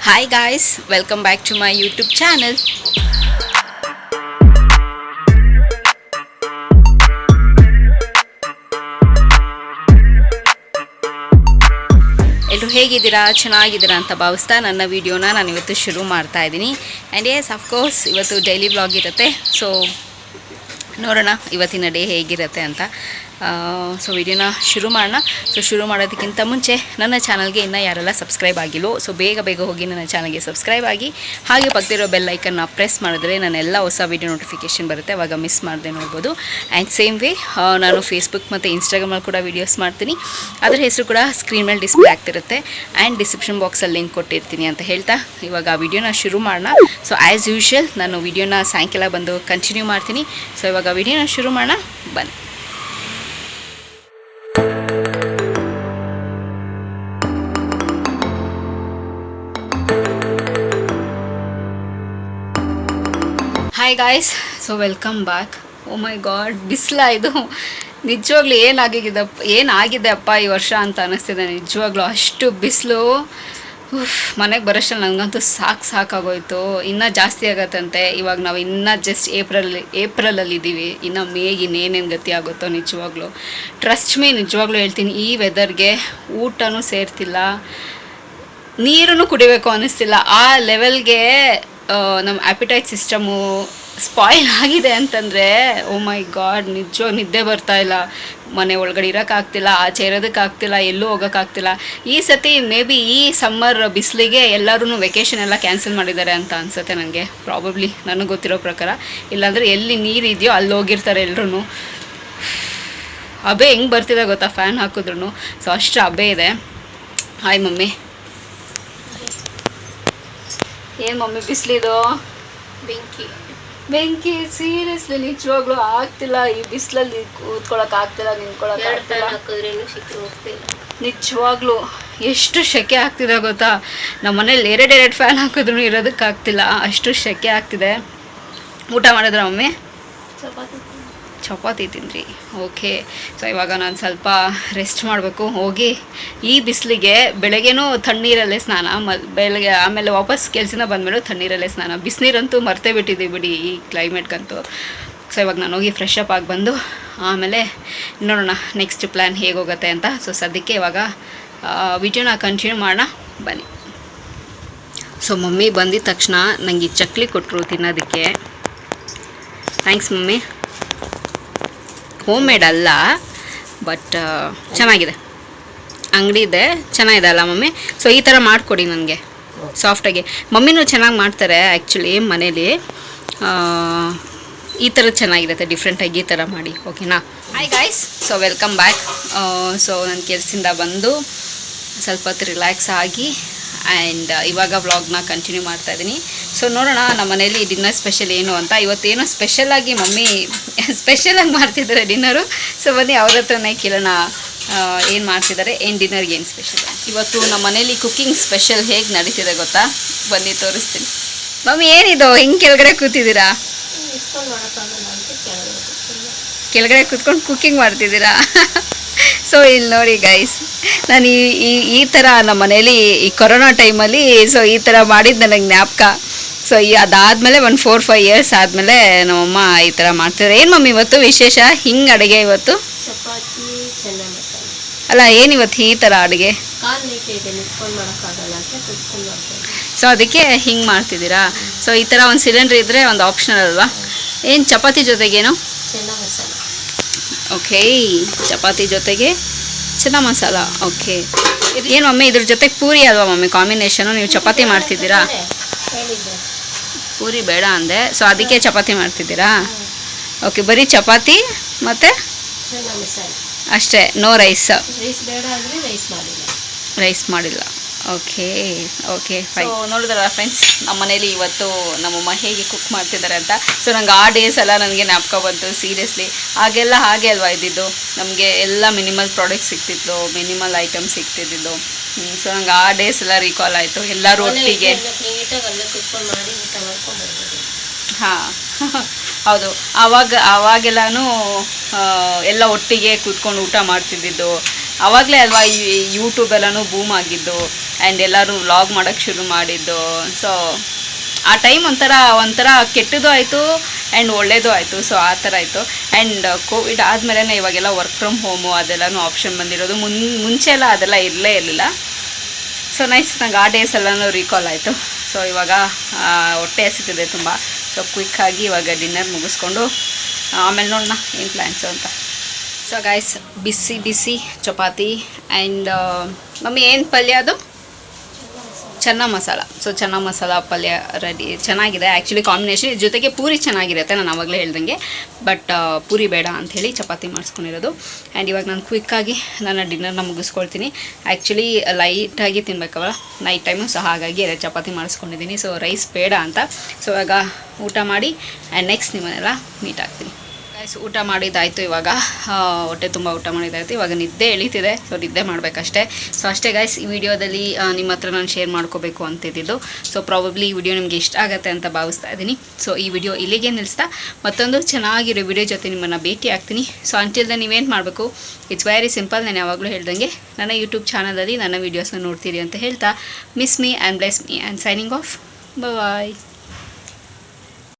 Hi guys, welcome back to my YouTube channel. ಎಲ್ಲರೂ ಹೇಗಿದ್ದೀರಾ, ಚೆನ್ನಾಗಿದ್ದೀರಾ ಅಂತ ಭಾವಿಸ್ತಾ ನನ್ನ ವಿಡಿಯೋನ ನಾನು ಇವತ್ತು ಶುರು ಮಾಡ್ತಾ ಇದ್ದೀನಿ. ಆ್ಯಂಡ್ ಎಸ್ ಅಫ್ಕೋರ್ಸ್ ಇವತ್ತು ಡೈಲಿ ವ್ಲಾಗ್ ಇರುತ್ತೆ. ಸೊ ನೋಡೋಣ ಇವತ್ತಿನ ಡೇ ಹೇಗಿರುತ್ತೆ ಅಂತ. ಸೊ ವಿಡಿಯೋನ ಶುರು ಮಾಡೋಣ. ಸೊ ಶುರು ಮಾಡೋದಕ್ಕಿಂತ ಮುಂಚೆ ನನ್ನ ಚಾನಲ್ಗೆ ಇನ್ನೂ ಯಾರೆಲ್ಲ ಸಬ್ಸ್ಕ್ರೈಬ್ ಆಗಿಲ್ಲೋ ಸೊ ಬೇಗ ಹೋಗಿ ನನ್ನ ಚಾನಲ್ಗೆ ಸಬ್ಸ್ಕ್ರೈಬ್ ಆಗಿ, ಹಾಗೆ ಪಕ್ಕದಿರೋ ಬೆಲ್ ಐಕನ್ನ ಪ್ರೆಸ್ ಮಾಡಿದ್ರೆ ನಾನೆಲ್ಲ ಹೊಸ ವೀಡಿಯೋ ನೋಟಿಫಿಕೇಷನ್ ಬರುತ್ತೆ, ಆವಾಗ ಮಿಸ್ ಮಾಡದೆ ನೋಡ್ಬೋದು. ಆ್ಯಂಡ್ ಸೇಮ್ ವೇ ನಾನು ಫೇಸ್ಬುಕ್ ಮತ್ತು ಇನ್ಸ್ಟಾಗ್ರಾಮಲ್ಲಿ ಕೂಡ ವೀಡಿಯೋಸ್ ಮಾಡ್ತೀನಿ. ಅದರ ಹೆಸರು ಕೂಡ ಸ್ಕ್ರೀನ್ ಮೇಲೆ ಡಿಸ್ಪ್ಲೇ ಆಗ್ತಿರುತ್ತೆ ಆ್ಯಂಡ್ ಡಿಸ್ಕ್ರಿಪ್ಷನ್ ಬಾಕ್ಸಲ್ಲಿ ಲಿಂಕ್ ಕೊಟ್ಟಿರ್ತೀನಿ ಅಂತ ಹೇಳ್ತಾ ಇವಾಗ ವಿಡಿಯೋನ ಶುರು ಮಾಡೋಣ. ಸೊ ಆ್ಯಸ್ ಯೂಶ್ವಲ್ ನಾನು ವಿಡಿಯೋನ ಸಾಯಂಕಾಲ ಬಂದು ಕಂಟಿನ್ಯೂ ಮಾಡ್ತೀನಿ. ಸೊ ಇವಾಗ ವಿಡಿಯೋನ ಶುರು ಮಾಡೋಣ, ಬನ್ನಿ. Hi guys, so welcome back. Oh my god, ಬಿಸಿಲ ಇದು ನಿಜವಾಗ್ಲೂ ಏನಾಗಿದೆ ಅಪ್ಪ ಈ ವರ್ಷ ಅಂತ ಅನ್ನಿಸ್ತಿದೆ. ನಿಜವಾಗ್ಲೂ ಅಷ್ಟು ಬಿಸಿಲು. ಮನೆಗೆ ಬರೋಷ್ಟಲ್ಲಿ ನನಗಂತೂ ಸಾಕಾಗೋಯ್ತು. ಇನ್ನೂ ಜಾಸ್ತಿ ಆಗತ್ತಂತೆ. ಇವಾಗ ನಾವು ಇನ್ನೂ ಜಸ್ಟ್ ಏಪ್ರಿಲಲ್ಲಿ ಇದ್ದೀವಿ. ಇನ್ನು ಮೇಗೆ ಇನ್ನೇನೇನು ಗತಿ ಆಗುತ್ತೋ ನಿಜವಾಗ್ಲೂ. ಟ್ರಸ್ಟ್ ಮೀ, ನಿಜವಾಗ್ಲೂ ಹೇಳ್ತೀನಿ, ಈ ವೆದರ್ಗೆ ಊಟನೂ ಸೇರ್ತಿಲ್ಲ, ನೀರನ್ನು ಕುಡಿಬೇಕು ಅನ್ನಿಸ್ತಿಲ್ಲ. ಆ ಲೆವೆಲ್ಗೆ ನಮ್ಮ ಆ್ಯಪಿಟೈಟ್ ಸಿಸ್ಟಮು ಸ್ಪಾಯ್ಲ್ ಆಗಿದೆ ಅಂತಂದರೆ ಓ ಮೈ ಗಾಡ್, ನಿಜವಾಗಿ ನಿದ್ದೆ ಬರ್ತಾಯಿಲ್ಲ. ಮನೆ ಒಳಗಡೆ ಇರೋಕ್ಕಾಗ್ತಿಲ್ಲ, ಆಚೆ ಇರೋದಕ್ಕಾಗ್ತಿಲ್ಲ, ಎಲ್ಲೂ ಹೋಗೋಕ್ಕಾಗ್ತಿಲ್ಲ. ಈ ಸತಿ ಮೇ ಬಿ ಈ ಸಮ್ಮರ್ ಬಿಸಿಲಿಗೆ ಎಲ್ಲರೂ ವೆಕೇಷನ್ ಎಲ್ಲ ಕ್ಯಾನ್ಸಲ್ ಮಾಡಿದ್ದಾರೆ ಅಂತ ಅನಿಸುತ್ತೆ ನನಗೆ, ಪ್ರಾಬಬ್ಲಿ, ನನಗೆ ಗೊತ್ತಿರೋ ಪ್ರಕಾರ. ಇಲ್ಲಾಂದರೆ ಎಲ್ಲಿ ನೀರಿದೆಯೋ ಅಲ್ಲಿ ಹೋಗಿರ್ತಾರೆ ಎಲ್ಲರೂ. ಹಬೆ ಹೆಂಗೆ ಬರ್ತಿದೆ ಗೊತ್ತಾ ಫ್ಯಾನ್ ಹಾಕಿದ್ರು. ಸೊ ಅಷ್ಟು ಹಬೆ ಇದೆ. Hi mummy. ಏನು ಮಮ್ಮಿ ಬಿಸಿಲಿದು? ಬೆಂಕಿ ಸೀರಿಯಸ್ಲಿ ನಿಜವಾಗ್ಲೂ ಆಗ್ತಿಲ್ಲ. ಈ ಬಿಸಿಲಲ್ಲಿ ಕೂತ್ಕೊಳ್ಳೋಕ್ಕಾಗ್ತಿಲ್ಲ, ನಿಂತ್ಕೊಳ್ಳೋಕ್ಕಾಗ್ತಿಲ್ಲ. ನಿಜವಾಗ್ಲೂ ಎಷ್ಟು ಶೆಕೆ ಆಗ್ತಿದೆ ಗೊತ್ತಾ. ನಮ್ಮ ಮನೇಲಿ ಎರಡು ಫ್ಯಾನ್ ಹಾಕಿದ್ರು ಇರೋದಕ್ಕಾಗ್ತಿಲ್ಲ, ಅಷ್ಟು ಶೆಕೆ ಆಗ್ತಿದೆ. ಊಟ ಮಾಡಿದ್ರ ಮಮ್ಮಿ? ಚಪಾತಿ ತಿಂದ್ರಿ? ಓಕೆ. ಸೊ ಇವಾಗ ನಾನು ಸ್ವಲ್ಪ ರೆಸ್ಟ್ ಮಾಡಬೇಕು. ಹೋಗಿ ಈ ಬಿಸಿಲಿಗೆ ಬೆಳಗ್ಗೆನೂ ತಣ್ಣೀರಲ್ಲೇ ಸ್ನಾನ, ಬೆಳಗ್ಗೆ ಆಮೇಲೆ ವಾಪಸ್ ಕೆಲಸನ ಬಂದಮೇಲೆ ತಣ್ಣೀರಲ್ಲೇ ಸ್ನಾನ. ಬಿಸಿನೀರಂತೂ ಮರ್ತೇ ಬಿಟ್ಟಿದ್ದೀವಿ ಬಿಡಿ ಈ ಕ್ಲೈಮೇಟ್ಗಂತೂ. ಸೊ ಇವಾಗ ನಾನು ಹೋಗಿ ಫ್ರೆಶ್ ಅಪ್ ಆಗಿ ಬಂದು ಆಮೇಲೆ ನೋಡೋಣ ನೆಕ್ಸ್ಟ್ ಪ್ಲ್ಯಾನ್ ಹೇಗೋಗುತ್ತೆ ಅಂತ. ಸೊ ಸದ್ಯಕ್ಕೆ ಇವಾಗ ವಿಡಿಯೋನ ಕಂಟಿನ್ಯೂ ಮಾಡೋಣ, ಬನ್ನಿ. ಸೊ ಮಮ್ಮಿ ಬಂದಿದ್ದ ತಕ್ಷಣ ನನಗೆ ಚಕ್ಲಿ ಕೊಟ್ಟರು ತಿನ್ನೋದಕ್ಕೆ. Thanks mummy. ಹೋಮ್ ಮೇಡ್ ಅಲ್ಲ, ಬಟ್ ಚೆನ್ನಾಗಿದೆ. ಅಂಗಡಿದೆ, ಚೆನ್ನಾಗಿದೆ ಅಲ್ಲ ಮಮ್ಮಿ? ಸೊ ಈ ಥರ ಮಾಡಿಕೊಡಿ ನನಗೆ ಸಾಫ್ಟಾಗಿ. ಮಮ್ಮಿನೂ ಚೆನ್ನಾಗಿ ಮಾಡ್ತಾರೆ ಆ್ಯಕ್ಚುಲಿ ಮನೇಲಿ. ಈ ಥರ ಚೆನ್ನಾಗಿರುತ್ತೆ, ಡಿಫ್ರೆಂಟಾಗಿ ಈ ಥರ ಮಾಡಿ. ಓಕೆನಾ? Hi guys, so welcome back. So ನಾನು ಕೆಲಸದಿಂದ ಬಂದು ಸ್ವಲ್ಪ ಹೊತ್ತು ರಿಲ್ಯಾಕ್ಸ್ ಆಗಿ ಆ್ಯಂಡ್ ಇವಾಗ ವ್ಲಾಗ್ನ ಕಂಟಿನ್ಯೂ ಮಾಡ್ತಾಯಿದ್ದೀನಿ. ಸೊ ನೋಡೋಣ ನಮ್ಮ ಮನೇಲಿ ಡಿನ್ನರ್ ಸ್ಪೆಷಲ್ ಏನು ಅಂತ. ಇವತ್ತೇನೋ ಸ್ಪೆಷಲಾಗಿ ಮಮ್ಮಿ ಸ್ಪೆಷಲಾಗಿ ಮಾಡ್ತಿದ್ದಾರೆ ಡಿನ್ನರು. ಸೊ ಬನ್ನಿ ಅವ್ರ ಹತ್ರನೇ ಕೇಳೋಣ ಏನು ಮಾಡ್ತಿದ್ದಾರೆ, ಏನು ಡಿನ್ನರ್ಗೆ ಏನು ಸ್ಪೆಷಲ್. ಇವತ್ತು ನಮ್ಮ ಮನೇಲಿ ಕುಕ್ಕಿಂಗ್ ಸ್ಪೆಷಲ್ ಹೇಗೆ ನಡೀತಿದೆ ಗೊತ್ತಾ, ಬನ್ನಿ ತೋರಿಸ್ತೀನಿ. ಮಮ್ಮಿ ಏನಿದು ಹಿಂಗೆ ಕೆಳಗಡೆ ಕೂತಿದ್ದೀರಾ? ಕೆಳಗಡೆ ಕೂತ್ಕೊಂಡು ಕುಕ್ಕಿಂಗ್ ಮಾಡ್ತಿದ್ದೀರಾ? ಸೊ ಇಲ್ಲಿ ನೋಡಿ ಗೈಸ್, ನಾನು ಈ ಥರ ನಮ್ಮ ಮನೇಲಿ ಈ ಕೊರೋನಾ ಟೈಮಲ್ಲಿ ಸೊ ಈ ಥರ ಮಾಡಿದ್ದು ನನಗೆ ಜ್ಞಾಪಕ. ಸೊ ಅದಾದಮೇಲೆ ಒಂದು 4-5 ಇಯರ್ಸ್ ಆದಮೇಲೆ ನಮ್ಮಮ್ಮ ಈ ಥರ ಮಾಡ್ತಿದ್ದಾರೆ. ಏನು ಮಮ್ಮಿ ಇವತ್ತು ವಿಶೇಷ ಹಿಂಗೆ ಅಡುಗೆ? ಇವತ್ತು ಚಪಾತಿ ಅಲ್ಲ, ಏನಿವತ್ತು ಈ ಥರ ಅಡುಗೆ? ಸೊ ಅದಕ್ಕೆ ಹಿಂಗೆ ಮಾಡ್ತಿದ್ದೀರಾ? ಸೊ ಈ ಥರ ಒಂದು ಸಿಲಿಂಡ್ರ್ ಇದ್ದರೆ ಒಂದು ಆಪ್ಷನ್ ಅಲ್ವಾ? ಏನು ಚಪಾತಿ ಜೊತೆಗೇನು? ಓಕೆ, ಚಪಾತಿ ಜೊತೆಗೆ ಚೆನ್ನ ಮಸಾಲ. ಓಕೆ. ಏನು ಮಮ್ಮಿ ಇದ್ರ ಜೊತೆಗೆ ಪೂರಿ ಅಲ್ವಾ ಮಮ್ಮಿ ಕಾಂಬಿನೇಷನು? ನೀವು ಚಪಾತಿ ಮಾಡ್ತಿದ್ದೀರಾ? ಪೂರಿ ಬೇಡ ಅಂದೆ, ಸೊ ಅದಕ್ಕೆ ಚಪಾತಿ ಮಾಡ್ತಿದ್ದೀರಾ? ಓಕೆ, ಬರೀ ಚಪಾತಿ ಮತ್ತು ಅಷ್ಟೇ, ನೋ ರೈಸ್? ರೈಸ್ ಮಾಡಿಲ್ಲ. Okay fine. ಸೊ ನೋಡಿದ್ರಲ್ಲ ಫ್ರೆಂಡ್ಸ್, ನಮ್ಮ ಮನೇಲಿ ಇವತ್ತು ನಮ್ಮಮ್ಮ ಹೇಗೆ ಕುಕ್ ಮಾಡ್ತಿದ್ದಾರೆ ಅಂತ. ಸೊ ನಂಗೆ ಆ ಡೇಸ್ ಎಲ್ಲ ನನಗೆ ಜ್ಞಾಪಕ ಬಂತು ಸೀರಿಯಸ್ಲಿ. ಆಗೆಲ್ಲ ಹಾಗೆ ಅಲ್ವಾ ಇದ್ದಿದ್ದು, ನಮಗೆ ಎಲ್ಲ ಮಿನಿಮಲ್ ಪ್ರಾಡಕ್ಟ್ ಸಿಗ್ತಿತ್ತು, ಮಿನಿಮಲ್ ಐಟಮ್ ಸಿಗ್ತಿದ್ದು. ಸೊ ನಂಗೆ ಆ ಡೇಸ್ ಎಲ್ಲ ರೀಕಾಲ್ ಆಯಿತು, ಎಲ್ಲರೂ ಒಟ್ಟಿಗೆ. ಹಾಂ ಹೌದು, ಆವಾಗೆಲ್ಲನೂ ಎಲ್ಲ ಒಟ್ಟಿಗೆ ಕೂತ್ಕೊಂಡು ಊಟ ಮಾಡ್ತಿದ್ದಿದ್ದು. ಆವಾಗಲೇ ಅಲ್ವಾ ಈ ಯೂಟ್ಯೂಬ್ ಎಲ್ಲನೂ ಬೂಮ್ ಆಗಿದ್ದು. ಆ್ಯಂಡ್ ಎಲ್ಲರೂ ವ್ಲಾಗ್ ಮಾಡೋಕ್ಕೆ ಶುರು ಮಾಡಿದ್ದು. ಸೊ ಆ ಟೈಮ್ ಒಂಥರ ಕೆಟ್ಟದ್ದು ಆಯಿತು ಆ್ಯಂಡ್ ಒಳ್ಳೇದು ಆಯಿತು. ಸೊ ಆ ಥರ ಆಯಿತು. ಆ್ಯಂಡ್ ಕೋವಿಡ್ ಆದಮೇಲೆ ಇವಾಗೆಲ್ಲ ವರ್ಕ್ ಫ್ರಮ್ ಹೋಮು ಅದೆಲ್ಲನೂ ಆಪ್ಷನ್ ಬಂದಿರೋದು. ಮುಂಚೆ ಎಲ್ಲ ಅದೆಲ್ಲ ಇರಲೇ ಇರಲಿಲ್ಲ. ಸೊ ನೈಸ್, ನಂಗೆ ಆ ಡೇಸ್ ಎಲ್ಲನೂ ರೀಕಾಲ್ ಆಯಿತು. ಸೊ ಇವಾಗ ಹೊಟ್ಟೆ ಹಸಿತಿದೆ ತುಂಬ. ಸೊ ಕ್ವಿಕ್ಕಾಗಿ ಇವಾಗ ಡಿನ್ನರ್ ಮುಗಿಸ್ಕೊಂಡು ಆಮೇಲೆ ನೋಡೋಣ ಏನು ಪ್ಲ್ಯಾನ್ಸು ಅಂತ. ಸೊ ಗೈಸ್, ಬಿಸಿ ಬಿಸಿ ಚಪಾತಿ ಆ್ಯಂಡ್ ಮಮ್ಮಿ ಏನು ಪಲ್ಯ ಅದು? ಚೆನ್ನ ಮಸಾಲ. ಸೊ ಚೆನ್ನ ಮಸಾಲ ಪಲ್ಯ ರೆಡಿ, ಚೆನ್ನಾಗಿದೆ ಆ್ಯಕ್ಚುಲಿ ಕಾಂಬಿನೇಷನ್. ಜೊತೆಗೆ ಪೂರಿ ಚೆನ್ನಾಗಿರುತ್ತೆ, ನಾನು ಆವಾಗಲೇ ಹೇಳ್ದಂಗೆ. ಬಟ್ ಪೂರಿ ಬೇಡ ಅಂಥೇಳಿ ಚಪಾತಿ ಮಾಡಿಸ್ಕೊಂಡಿರೋದು. ಆ್ಯಂಡ್ ಇವಾಗ ನಾನು ಕ್ವಿಕ್ಕಾಗಿ ನನ್ನ ಡಿನ್ನರ್ನ ಮುಗಿಸ್ಕೊಳ್ತೀನಿ. ಆ್ಯಕ್ಚುಲಿ ಲೈಟಾಗಿ ತಿನ್ಬೇಕಲ್ಲ ನೈಟ್ ಟೈಮು, ಸೊ ಹಾಗಾಗಿ ಚಪಾತಿ ಮಾಡಿಸ್ಕೊಂಡಿದ್ದೀನಿ. ಸೊ ರೈಸ್ ಬೇಡ ಅಂತ. ಸೊ ಇವಾಗ ಊಟ ಮಾಡಿ ಆ್ಯಂಡ್ ನೆಕ್ಸ್ಟ್ ನಿಮ್ಮನ್ನೆಲ್ಲ ಮೀಟ್ ಆಗ್ತೀನಿ. ಗೈಸ್, ಊಟ ಮಾಡಿದ್ದಾಯಿತು. ಇವಾಗ ಹೊಟ್ಟೆ ತುಂಬ ಊಟ ಮಾಡಿದ್ದಾಯಿತು. ಇವಾಗ ನಿದ್ದೆ ಎಳೀತಿದೆ. ಸೊ ನಿದ್ದೆ ಮಾಡಬೇಕಷ್ಟೇ. ಸೊ ಅಷ್ಟೇ ಗೈಸ್, ಈ ವಿಡಿಯೋದಲ್ಲಿ ನಿಮ್ಮ ಹತ್ರ ನಾನು ಶೇರ್ ಮಾಡ್ಕೋಬೇಕು ಅಂತಿದ್ದು. ಸೊ ಪ್ರಾಬಬ್ಲಿ ಈ ವಿಡಿಯೋ ನಿಮಗೆ ಇಷ್ಟ ಆಗುತ್ತೆ ಅಂತ ಭಾವಿಸ್ತಾ ಇದ್ದೀನಿ. ಸೊ ಈ ವಿಡಿಯೋ ಇಲ್ಲಿಗೆ ನಿಲ್ಲಿಸ್ತಾ ಮತ್ತೊಂದು ಚೆನ್ನಾಗಿರೋ ವಿಡಿಯೋ ಜೊತೆ ನಿಮ್ಮನ್ನು ಭೇಟಿ ಆಗ್ತೀನಿ. ಸೊ ಅಂಟಿಲ್ ನೀವೇನು ಮಾಡಬೇಕು, ಇಟ್ಸ್ ವೆರಿ ಸಿಂಪಲ್. ನಾನು ಯಾವಾಗಲೂ ಹೇಳ್ದಂಗೆ ನನ್ನ ಯೂಟ್ಯೂಬ್ ಚಾನಲಲ್ಲಿ ನನ್ನ ವೀಡಿಯೋಸ್ನ ನೋಡ್ತೀರಿ ಅಂತ ಹೇಳ್ತಾ, miss me and bless me and signing off. Bye.